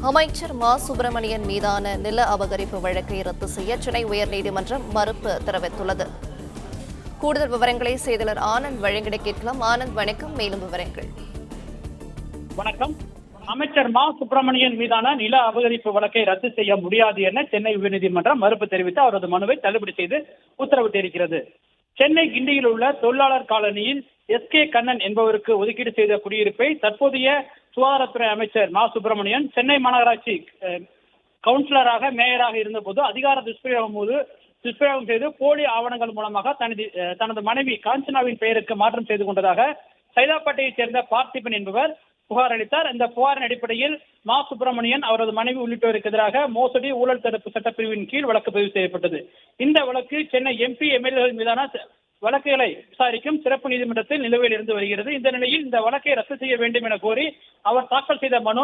அமைச்சர் மா சுப்பிரமணியன் மீதான நில அபகரிப்பு வழக்கை ரத்து செய்ய சென்னை உயர்நீதிமன்றம் மறுப்பு தெரிவித்துள்ளது. கூடுதல் விவரங்களை செய்தியாளர் ஆனந்த் வழங்கிட கேட்கலாம். ஆனந்த், வணக்கம். மேலும் விவரங்கள். வணக்கம். அமைச்சர் மா சுப்பிரமணியன் மீதான நில அபகரிப்பு வழக்கை ரத்து செய்ய முடியாது என சென்னை உயர்நீதிமன்றம் மறுப்பு தெரிவித்து அவரது மனுவை தள்ளுபடி செய்து உத்தரவிட்டிருக்கிறது. சென்னை கிண்டியில் உள்ள தொழிலாளர் காலனியில் எஸ்.கே. கண்ணன் என்பவருக்கு ஒதுக்கீடு செய்த குடியிருப்பை தற்போதைய சுகாதாரத்துறை அமைச்சர் மா சுப்பிரமணியன் சென்னை மாநகராட்சி கவுன்சிலராக மேயராக இருந்தபோது அதிகார துஷ்பிரயோகம் செய்து போலி ஆவணங்கள் மூலமாக தனது மனைவி காஞ்சனாவின் பெயருக்கு மாற்றம் செய்து கொண்டதாக சைதாப்பேட்டையைச் சேர்ந்த பார்த்திபன் என்பவர் புகார் அளித்தார். இந்த புகாரின் அடிப்படையில் மா சுப்பிரமணியன், அவரது மனைவி உள்ளிட்டோருக்கு எதிராக மோசடி ஊழல் தடுப்பு சட்டப்பிரிவின் கீழ் வழக்கு பதிவு செய்யப்பட்டது. இந்த வழக்கு சென்னை எம்பி, எம்எல்ஏக்கள் மீதான வழக்குகளை விசாரிக்கும் சிறப்பு நீதிமன்றத்தில் நிலுவையில் இருந்து வருகிறது. இந்த நிலையில் இந்த வழக்கை ரத்து செய்ய வேண்டும் என கோரி அவர் தாக்கல் செய்த மனு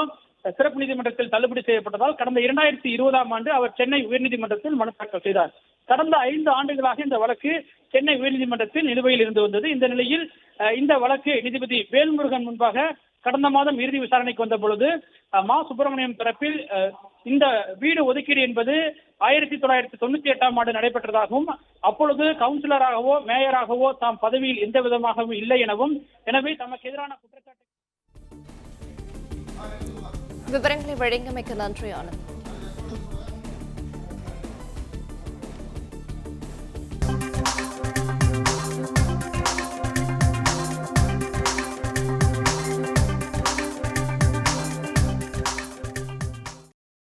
சிறப்பு நீதிமன்றத்தில் தள்ளுபடி செய்யப்பட்டதால் கடந்த 2020ஆம் ஆண்டு அவர் சென்னை உயர்நீதிமன்றத்தில் மனு தாக்கல் செய்தார். கடந்த 5 ஆண்டுகளாக இந்த வழக்கு சென்னை உயர்நீதிமன்றத்தில் நிலுவையில் இருந்து வந்தது. இந்த நிலையில் இந்த வழக்கு நீதிபதி வேல்முருகன் முன்பாக கடந்த மாதம் இறுதி விசாரணைக்கு வந்த பொழுது மா சுப்பிரமணியம் தரப்பில் இந்த வீடு ஒதுக்கீடு என்பது 1998ஆம் ஆண்டு நடைபெற்றதாகவும் அப்பொழுது கவுன்சிலராகவோ மேயராகவோ தாம் பதவியில் எந்த விதமாகவும் இல்லை எனவும், எனவே தமக்கு எதிரான குற்றச்சாட்டு விவரங்களை வழங்கியமைக்கு நன்றி ஆனந்த்.